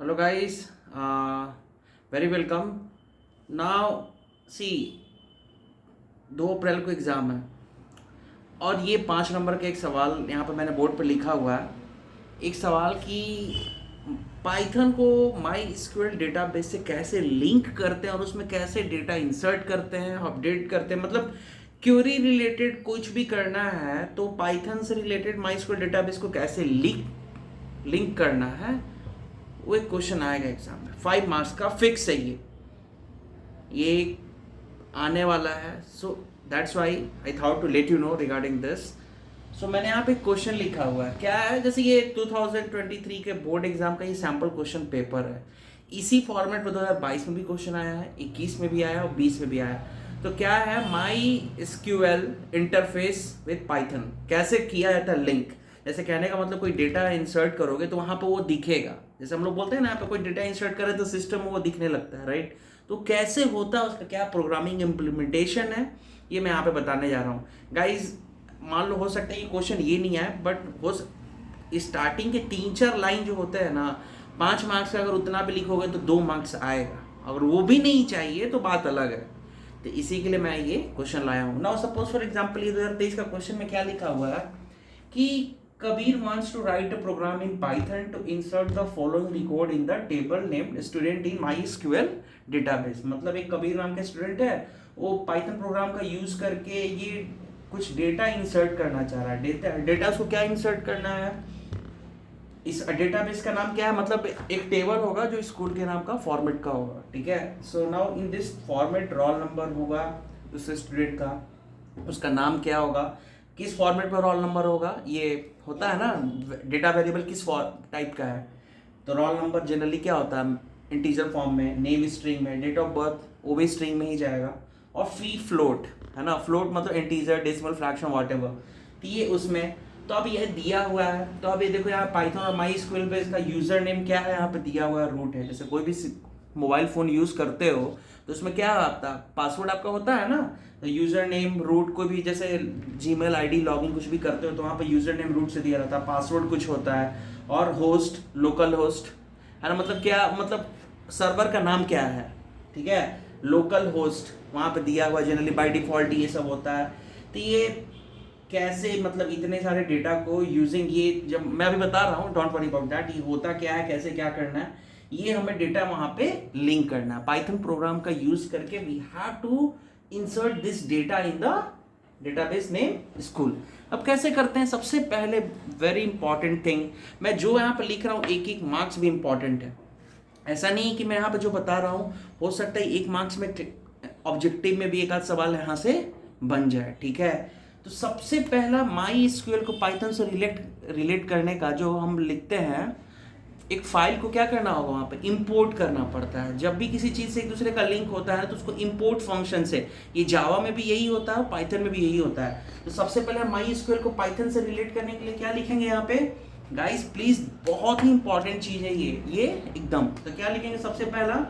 Hello guys, very welcome. Now see, 2 अप्रैल को exam है और ये 5 नंबर का एक सवाल यहाँ पर मैंने बोर्ड पर लिखा हुआ है। एक सवाल कि पाइथन को माई स्क्वेल डेटाबेस से कैसे लिंक करते हैं और उसमें कैसे डेटा इंसर्ट करते हैं, अपडेट करते हैं। मतलब क्वेरी रिलेटेड कुछ भी करना है तो पाइथन से रिलेटेड माई स्क्वेल डेटाबेस को कैसे लिंक करना है, वो एक क्वेश्चन आएगा एग्जाम में। 5 मार्क्स का फिक्स है ये आने वाला है। So that's why I thought to let you know regarding this. So मैंने यहाँ पे क्वेश्चन लिखा हुआ है, क्या है, जैसे ये 2023 के बोर्ड एग्जाम का ये सैम्पल क्वेश्चन पेपर है। इसी फॉर्मेट में 2022 में भी क्वेश्चन आया है, 21 में भी आया और 20 में भी आया। तो क्या है, माई SQL इंटरफेस विथ पाइथन कैसे किया जाता है लिंक। जैसे कहने का मतलब कोई डेटा इंसर्ट करोगे तो वहाँ पर वो दिखेगा। जैसे हम लोग बोलते हैं ना, यहाँ पे कोई डेटा इंसर्ट करे तो सिस्टम में वो दिखने लगता है, राइट। तो कैसे होता है, उसका क्या प्रोग्रामिंग इम्प्लीमेंटेशन है, ये मैं यहाँ पे बताने जा रहा हूँ गाइज। मान लो हो सकता है ये क्वेश्चन ये नहीं आए, बट हो स्टार्टिंग के 3-4 लाइन जो होते हैं ना, 5 मार्क्स का अगर उतना भी लिखोगे तो 2 मार्क्स आएगा। अगर वो भी नहीं चाहिए तो बात अलग है। तो इसी के लिए मैं ये क्वेश्चन लाया हूँ। नाउ सपोज फॉर एग्जाम्पल ये 2023 का क्वेश्चन में क्या लिखा हुआ है कि Kabir wants to write a program in Python to insert the following record in the table named student in MySQL database। मतलब एक कबीर नाम का स्टूडेंट है, वो पाइथन प्रोग्राम का यूज करके ये कुछ डेटा इंसर्ट करना चाह रहा है। डेटा उसको क्या इंसर्ट करना है, इस डेटाबेस का नाम क्या है, मतलब एक टेबल होगा जो स्कूल के नाम का फॉर्मेट का होगा, ठीक है। So now in this format roll number होगा उस स्टूडेंट का, उसका नाम क्या होगा, किस फॉर्मेट में रोल नंबर होगा, ये होता है ना डेटा वेरिएबल किस टाइप का है। तो रोल नंबर जनरली क्या होता है, इंटीजर फॉर्म में, नेम स्ट्रिंग में, डेट ऑफ बर्थ वो भी स्ट्रिंग में ही जाएगा, और फी फ्लोट है ना, फ्लोट मतलब इंटीजर, डेसिमल, फ्रैक्शन, व्हाटएवर। तो ये उसमें, तो अब ये दिया हुआ है। तो अब ये देखो यहाँ पाइथन और माई स्क्वेल पे इसका यूजर नेम क्या है, यहाँ पे दिया हुआ है रूट है। जैसे कोई भी मोबाइल फ़ोन यूज़ करते हो तो उसमें क्या आता है, पासवर्ड आपका होता है ना। तो यूज़र नेम रूट, कोई भी जैसे जीमेल आईडी लॉगिन कुछ भी करते हो तो वहाँ पे यूज़र नेम रूट से दिया रहता है, पासवर्ड कुछ होता है, और होस्ट लोकल होस्ट है ना। मतलब क्या, मतलब सर्वर का नाम क्या है, ठीक है, लोकल होस्ट वहाँ पे दिया हुआ जनरली बाय डिफ़ॉल्ट ये सब होता है। तो ये कैसे, मतलब इतने सारे डेटा को यूजिंग, ये जब मैं अभी बता रहा हूँ, डोंट वरी अबाउट दैट, ये होता क्या है, कैसे क्या करना है, ये हमें डेटा वहां पे लिंक करना है। पाइथन प्रोग्राम का यूज करके we have to insert this data in the database name school. अब कैसे करते हैं, सबसे पहले वेरी इंपॉर्टेंट थिंग, मैं जो यहाँ पे लिख रहा हूँ एक मार्क्स भी इंपॉर्टेंट है। ऐसा नहीं है कि मैं यहाँ पे जो बता रहा हूँ हो सकता है 1 मार्क्स में ऑब्जेक्टिव में भी एक आध सवाल यहाँ से बन जाए, ठीक है। तो सबसे पहला माई SQL को पाइथन से रिलेट करने का जो हम लिखते हैं, एक फाइल को क्या करना होगा, वहाँ पे इंपोर्ट करना पड़ता है। जब भी किसी चीज़ से एक दूसरे का लिंक होता है तो उसको इंपोर्ट फंक्शन से, ये जावा में भी यही होता है, पाइथन में भी यही होता है। तो सबसे पहले माई SQL को पाइथन से रिलेट करने के लिए क्या लिखेंगे यहाँ पे गाइस, प्लीज, बहुत ही इंपॉर्टेंट चीज़ है ये एकदम। तो क्या लिखेंगे, सबसे पहला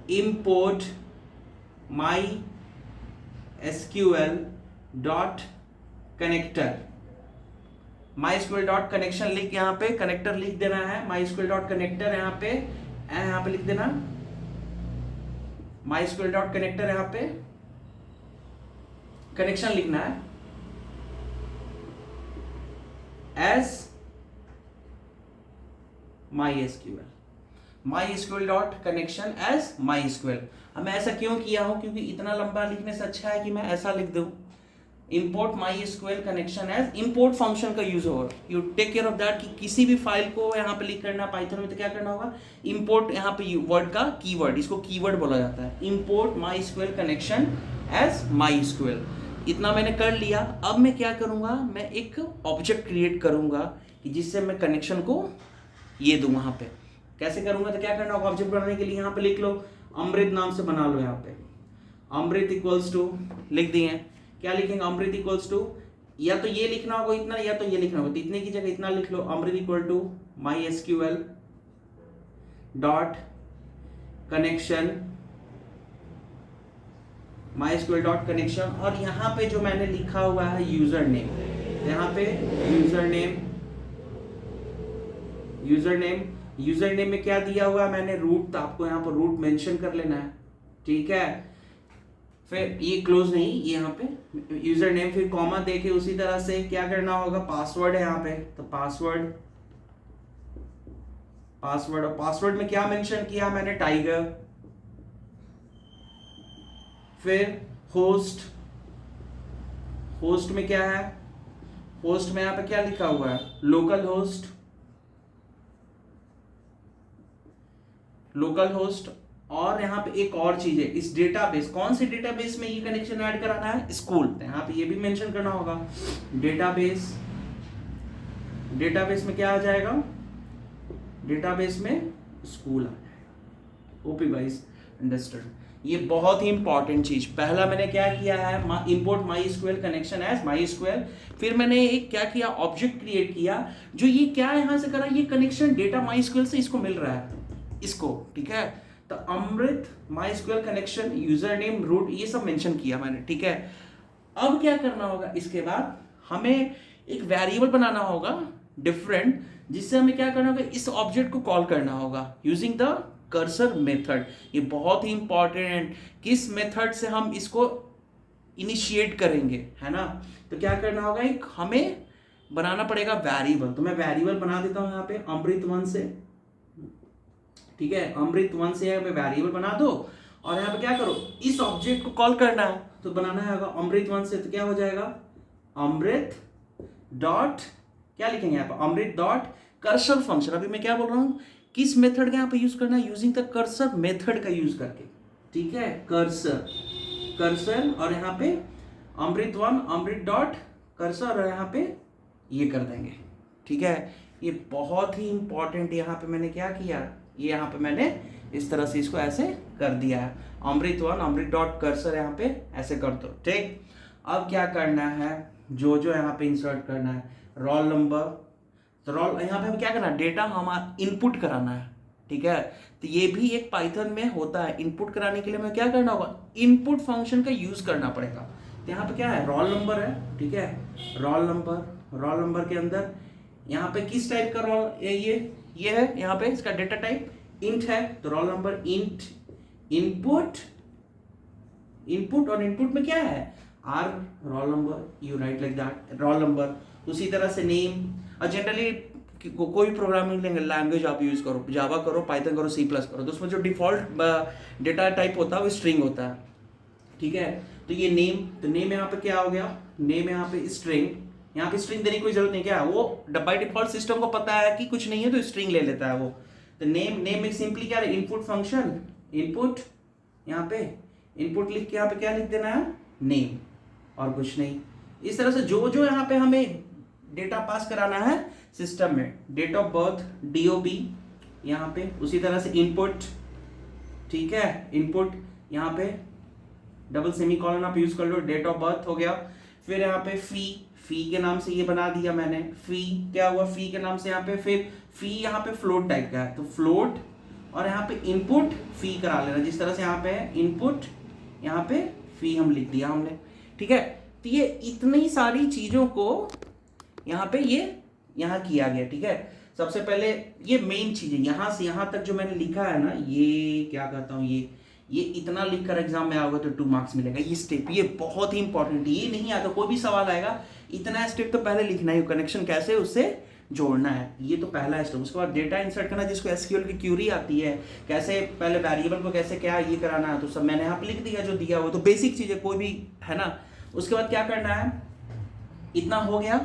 import my SQL dot connector, my स्क्वेल dot connection लिख, यहाँ पे कनेक्टर लिख देना है, माई स्क्वेल डॉट कनेक्टर यहाँ पे लिख देना, माई स्क्वेल डॉट कनेक्टर यहाँ पे कनेक्शन लिखना है as my SQL dot connection as my SQL। अब मैं ऐसा क्यों किया हूं, क्योंकि इतना लंबा लिखने से अच्छा है कि मैं ऐसा लिख दूं, import my SQL connection as, import function का यूज होगा। You take care of that कि किसी भी फाइल को यहाँ पे लिख करना पाइथन में तो क्या करना होगा, इंपोर्ट, यहाँ पे वर्ड का कीवर्ड, इसको कीवर्ड बोला जाता है, import my SQL connection as my SQL। इतना मैंने कर लिया। अब मैं क्या करूँगा, मैं एक ऑब्जेक्ट क्रिएट करूँगा कि जिससे मैं कनेक्शन को ये दूँ वहाँ पे। कैसे करूँगा, तो क्या करना होगा, ऑब्जेक्ट बनाने के लिए यहाँ पे लिख लो, अमृत नाम से बना लो, यहाँ पे अमृत इक्वल्स टू लिख दिए। क्या लिखेंगे, अमृत इक्वल्स टू, या तो ये लिखना होगा इतना, या तो ये लिखना होगा, तो इतने की जगह इतना लिख लो, Amrit equal to my SQL dot connection, my SQL dot connection, और यहाँ पे जो मैंने लिखा हुआ है यूजर नेम, यहाँ पे यूजर नेम यूजर नेम में क्या दिया हुआ है मैंने, रूट, तो आपको यहाँ पर रूट मेंशन कर लेना है, ठीक है। फिर ये क्लोज नहीं, ये यहाँ पे यूजर नेम, फिर कॉमा देके उसी तरह से क्या करना होगा, पासवर्ड है यहाँ पे, तो पासवर्ड और पासवर्ड में क्या मेंशन किया मैंने, टाइगर। फिर होस्ट में क्या है, होस्ट में यहाँ पे क्या लिखा हुआ है, लोकल होस्ट। और यहाँ पे एक और चीज है, इस डेटाबेस, कौन सी डेटाबेस में ये कनेक्शन ऐड कराना है, स्कूल, तो यहाँ पे ये भी मेंशन करना होगा, डेटाबेस में क्या आ जाएगा, डेटाबेस में स्कूल आ जाएगा। OP guys, understood. ये बहुत ही इंपॉर्टेंट चीज, पहला मैंने क्या किया है, import MySQL connection as MySQL, फिर मैंने एक क्या किया, ऑब्जेक्ट क्रिएट किया, जो ये क्या यहां से करा, ये कनेक्शन डेटा MySQL से इसको मिल रहा है, इसको, ठीक है। तो अमृत MySQL connection, user name, root, ये सब मेंशन किया मैंने, ठीक है। अब क्या करना होगा, इसके बाद हमें एक वेरिएबल बनाना होगा डिफरेंट, जिससे हमें क्या करना होगा, इस ऑब्जेक्ट को कॉल करना होगा यूजिंग द कर्सर मेथड। ये बहुत ही इंपॉर्टेंट, किस मेथड से हम इसको इनिशिएट करेंगे, है ना। तो क्या करना होगा, एक हमें बनाना पड़ेगा वेरिएबल, तो मैं वेरिएबल बना देता हूं यहाँ पे अमृत1 से, ठीक है। अमृत1 से यहाँ पे वेरिएबल बना दो, और यहाँ पे क्या करो, इस ऑब्जेक्ट को कॉल करना है, तो बनाना है अमृत1 से, तो क्या हो जाएगा, अमृत डॉट, क्या लिखेंगे यहाँ पे, अमृत डॉट कर्सर फंक्शन। अभी मैं क्या बोल रहा हूँ, किस मेथड का यहाँ पे यूज करना है, यूजिंग द कर्सर मेथड का यूज करके, ठीक है। कर्सर और यहाँ पे अमृत1, अमृत डॉट कर्सर, और यहाँ पे ये कर देंगे, ठीक है। ये बहुत ही इंपॉर्टेंट, यहाँ पे मैंने क्या किया, ये यहाँ पे मैंने इस तरह से इसको ऐसे कर दिया है, अमृत1, अमृत डॉट कर्सर, यहाँ पे ऐसे कर दो, ठीक। अब क्या करना है, जो यहाँ पे इंसर्ट करना है, रोल नंबर, तो रोल, यहाँ पे हमें क्या करना है, डेटा हमारा इनपुट कराना है, ठीक है। तो ये भी एक पाइथन में होता है, इनपुट कराने के लिए हमें क्या करना होगा, इनपुट फंक्शन का यूज करना पड़ेगा। तो यहाँ पे क्या है, रोल नंबर है, ठीक है, रोल नंबर के अंदर यहाँ पे किस टाइप का रोल, ये है, यहाँ पे इसका डेटा टाइप इंट है, तो रोल नंबर इंट, इनपुट, और इनपुट में क्या है, R roll number, you write like that, roll number. उसी तरह से नेम, और जनरली कोई प्रोग्रामिंग लैंग्वेज आप यूज करो, जावा करो, पाइथन करो, C+ करो, तो उसमें जो डिफॉल्ट डेटा टाइप होता है वो स्ट्रिंग होता है, ठीक है। तो ये नेम, तो नेम यहाँ पे क्या हो गया, नेम यहाँ पे स्ट्रिंग, यहाँ पे स्ट्रिंग देने की कोई जरूरत नहीं, क्या है वो बाय डिफॉल्ट सिस्टम को पता है कि कुछ नहीं है तो स्ट्रिंग ले लेता है वो। तो नेम में सिंपली क्या है, इनपुट फंक्शन, इनपुट, यहाँ पे इनपुट लिख के यहाँ पे क्या लिख देना है, नेम, और कुछ नहीं। इस तरह से जो यहाँ पे हमें डेटा पास कराना है सिस्टम में, डेट ऑफ बर्थ, DOB यहाँ पे, उसी तरह से इनपुट, ठीक है, इनपुट यहाँ पे डबल सेमीकोलन आप यूज कर लो, डेट ऑफ बर्थ हो गया। फिर यहाँ पे फी के नाम से ये बना दिया मैंने, फी क्या हुआ, फी के नाम से यहाँ पे, फिर फी यहाँ पे फ्लोट टाइप का है, तो फ्लोट, और यहाँ पे इनपुट फी करा लेना, जिस तरह से यहाँ पे है इनपुट, यहाँ पे फी हम लिख दिया हमने, ठीक है। तो ये इतनी सारी चीजों को यहाँ पे यहाँ किया गया, ठीक है। सबसे पहले ये मेन चीज है, यहाँ से यहाँ तक जो मैंने लिखा है ना, ये क्या कहता हूँ, ये इतना लिख कर एग्जाम में आओगे तो 2 मार्क्स मिलेगा। ये स्टेप, ये बहुत ही इंपॉर्टेंट, ये नहीं आता, कोई भी सवाल आएगा, इतना स्टेप तो पहले लिखना है, कनेक्शन कैसे उससे जोड़ना है, ये तो पहला स्टेप। उसके बाद डेटा इंसर्ट करना, जिसको SQL की क्यूरी आती है, कैसे पहले वेरिएबल को कैसे क्या ये कराना है, तो सब मैंने यहाँ पे लिख दिया, जो दिया हुआ, तो बेसिक चीजें कोई भी है ना। उसके बाद क्या करना है, इतना हो गया।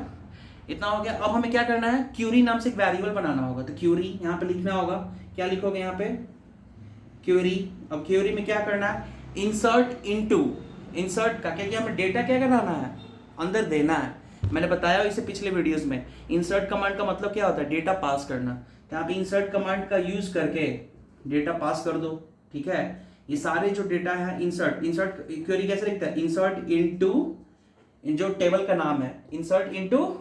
अब हमें क्या करना है, क्यूरी नाम से एक वेरिएबल बनाना होगा, तो क्यूरी यहाँ पे लिखना होगा, क्या लिखोगे यहाँ पे, क्यूरी। अब क्यूरी में क्या करना है, इंसर्ट का क्या हमें डेटा क्या कराना है, अंदर देना है। मैंने बताया इसे पिछले वीडियोस में, इंसर्ट कमांड का मतलब क्या होता है, डेटा पास करना। तो यहाँ पे इंसर्ट कमांड का यूज करके डेटा पास कर दो, ठीक है। ये सारे जो डेटा है, इंसर्ट क्वेरी कैसे लिखता है, इंसर्ट इनटू, जो टेबल का नाम है, इंसर्ट इनटू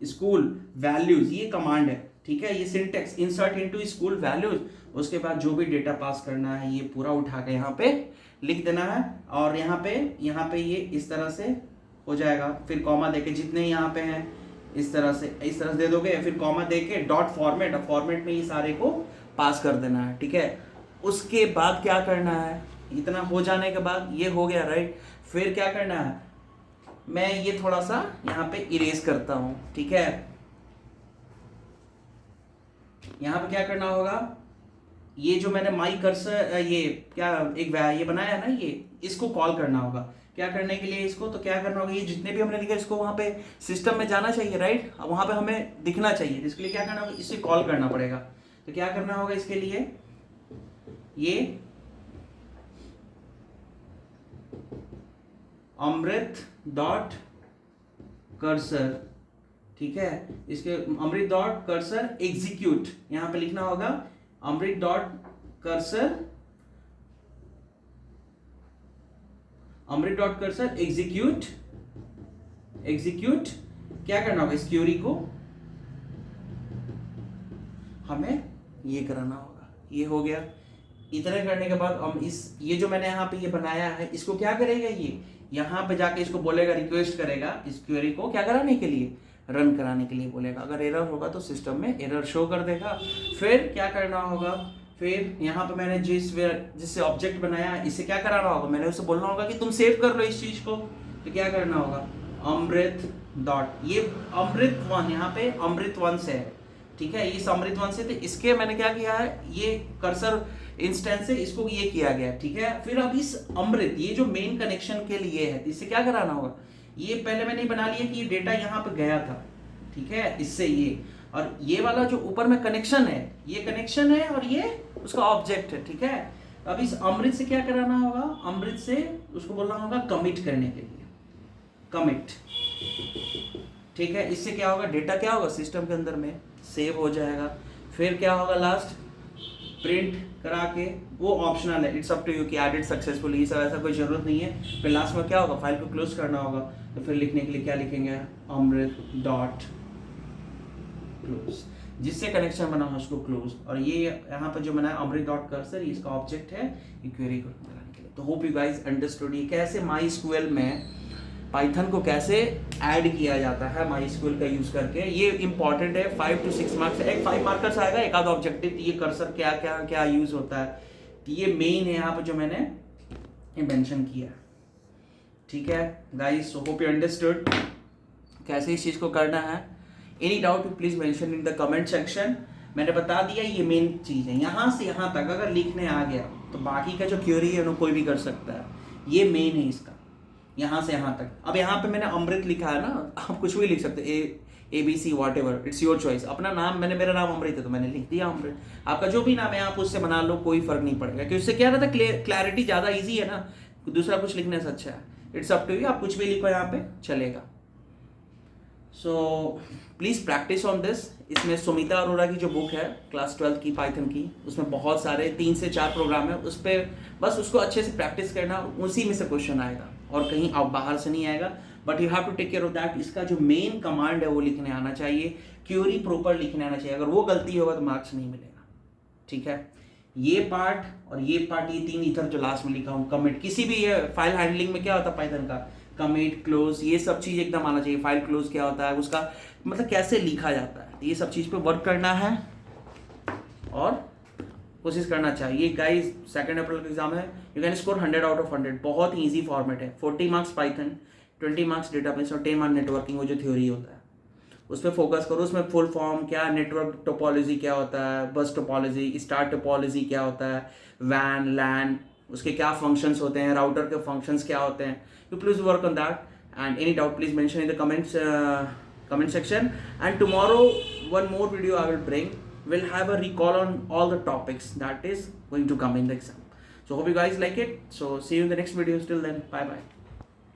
स्कूल वैल्यूज, ये कमांड है, ठीक है। ये syntax, insert into school values. उसके बाद जो भी डेटा पास करना है ये पूरा उठा के यहाँ पे लिख देना है, और यहाँ पे ये इस तरह से हो जाएगा। फिर कॉमा देके जितने यहाँ पे हैं इस तरह से दे दोगे, फिर कॉमा दे के डॉट फॉर्मेट, अब फॉर्मेट में ये सारे को पास कर देना है, ठीक है। उसके बाद क्या करना है, इतना हो जाने के बाद ये हो गया राइट, फिर क्या करना है, मैं ये थोड़ा सा यहाँ पे इरेज करता हूँ, ठीक है। यहाँ पे क्या करना होगा, ये जो मैंने माई कर्सर ये क्या एक ये बनाया है ना, ये इसको कॉल करना होगा। क्या करने के लिए इसको, तो क्या करना होगा, ये जितने भी हमने लिखा इसको वहाँ पे सिस्टम में जाना चाहिए राइट, अब वहाँ पे हमें दिखना चाहिए, जिसके लिए क्या करना होगा, इसे कॉल करना पड़ेगा। तो क्या करना होगा इसके लिए, ये अमृत डॉट कर्सर, ठीक है, इसके अमृत डॉट कर्सर एग्जीक्यूट, यहाँ पे लिखना होगा अमृत डॉट कर्सर, अमृत डॉट कर्सर एग्जीक्यूट, क्या करना होगा, इस क्यूरी को हमें ये कराना होगा। ये हो गया, इतने करने के बाद हम ये जो मैंने यहाँ पे ये बनाया है, इसको क्या करेगा, ये यहाँ पे जाके इसको बोलेगा, रिक्वेस्ट करेगा इस क्वेरी को क्या कराने के लिए, रन कराने के लिए बोलेगा। अगर एरर होगा तो सिस्टम में एरर शो कर देगा। फिर क्या करना होगा, फिर यहाँ पे मैंने जिससे ऑब्जेक्ट बनाया इसे क्या कराना होगा, मैंने उसे बोलना होगा कि तुम सेव कर लो इस चीज को। तो क्या करना होगा, अमृत डॉट, ये अमृत वन, यहाँ पे अमृत वन से है, ठीक है, इस अमृत वन से, तो इसके मैंने क्या किया है, ये कर्सर इंस्टेंस से इसको ये किया गया, ठीक है। फिर अब इस अमृत, ये जो मेन कनेक्शन के लिए है, इससे क्या कराना होगा, ये पहले मैंने बना लिया कि ये डेटा यहाँ पे गया था, ठीक है, इससे ये, और ये वाला जो ऊपर में कनेक्शन है, ये कनेक्शन है और ये उसका ऑब्जेक्ट है, ठीक है। अब इस अमृत से क्या कराना होगा, अमृत से उसको बोलना होगा कमिट करने के लिए, कमिट, ठीक है। इससे क्या होगा, डेटा क्या होगा सिस्टम के अंदर में सेव हो जाएगा। फिर क्या होगा, लास्ट प्रिंट करा के, वो ऑप्शनल है, इट्स अप टू यू कि एडिट सक्सेसफुली, सब ऐसा कोई जरूरत नहीं है। फिर लास्ट में क्या होगा, फाइल को क्लोज करना होगा। तो फिर लिखने के लिए क्या लिखेंगे, अमृत डॉट क्लोज, जिससे कनेक्शन बना हो उसको क्लोज। और ये यहाँ पर जो बना है अमृत डॉट कर्सर, इसका ऑब्जेक्ट है ये क्वेरी को बनाने के लिए। तो होप यू गाइस अंडरस्टूड ये कैसे MySQL में पाइथन को कैसे ऐड किया जाता है MySQL का यूज करके। ये इंपॉर्टेंट है, 5 to 6 मार्क्स, एक 5 मार्कर्स आएगा, एक आधा ऑब्जेक्टिव। ये कर्सर क्या क्या क्या यूज होता है, तो ये मेन है यहाँ पर जो मैंने मेंशन किया, ठीक है guys. So hope you understood कैसे इस चीज को करना है। Any doubt please mention in the comment section. मैंने बता दिया ये मेन चीज है, यहाँ से यहाँ तक अगर लिखने आ गया तो बाकी का जो क्वेरी है कोई भी कर सकता है। ये मेन है इसका, यहाँ से यहाँ तक। अब यहाँ पे मैंने अमृत लिखा है ना, आप कुछ भी लिख सकते ABC what ever, it's your choice. अपना नाम, मेरा नाम अमृत है तो मैंने लिख दिया अमृत। आपका जो भी नाम है आप उससे बना लो, कोई फर्क नहीं पड़ेगा, क्योंकि उससे क्या रहता है, क्लैरिटी ज़्यादा ईजी है ना, दूसरा कुछ लिखने से अच्छा है। इट्स अप टू यू, आप कुछ भी लिखो यहाँ पे चलेगा। So please practice on this. इसमें सुमिता अरोड़ा की जो बुक है क्लास 12 की पाइथन की, उसमें बहुत सारे 3 से 4 प्रोग्राम है, उस पर बस उसको अच्छे से प्रैक्टिस करना, उसी में से क्वेश्चन आएगा और कहीं आप बाहर से नहीं आएगा। But you have to take care of that, इसका जो मेन कमांड है वो लिखने आना चाहिए, क्यूरी प्रॉपर लिखने आना चाहिए। अगर वो गलती होगा तो मार्क्स नहीं मिलेगा, ठीक है। ये पार्ट और ये पार्ट, ये 3 इधर जो लास्ट में लिखा हूँ, कमिट, किसी भी ये फाइल हैंडलिंग में क्या होता है पाइथन का, कमिट, क्लोज, ये सब चीज़ एकदम आना चाहिए। फाइल क्लोज क्या होता है, उसका मतलब कैसे लिखा जाता है, ये सब चीज़ पे वर्क करना है और कोशिश करना चाहिए। गाइस 2 अप्रैल का एग्जाम है, you can score 100 out of 100। बहुत ही ईजी फॉर्मेट है, 40 मार्क्स पाइथन, 20 मार्क्स डेटाबेस और 10 मार्क्स नेटवर्किंग, वो जो थ्योरी होता है उस पर फोकस करो। उसमें फुल फॉर्म क्या, नेटवर्क टोपोलॉजी क्या होता है, बस टोपोलॉजी, स्टार टोपोलॉजी क्या होता है, वैन, लैन, उसके क्या फंक्शंस होते हैं, राउटर के फंक्शंस क्या होते हैं। You please work on that and any doubt please mention in the comment section. And tomorrow one more video I will bring, will have a recall on all the topics that is going to come in the exam. So hope you guys like it. So see you in the next video. Till then, bye bye.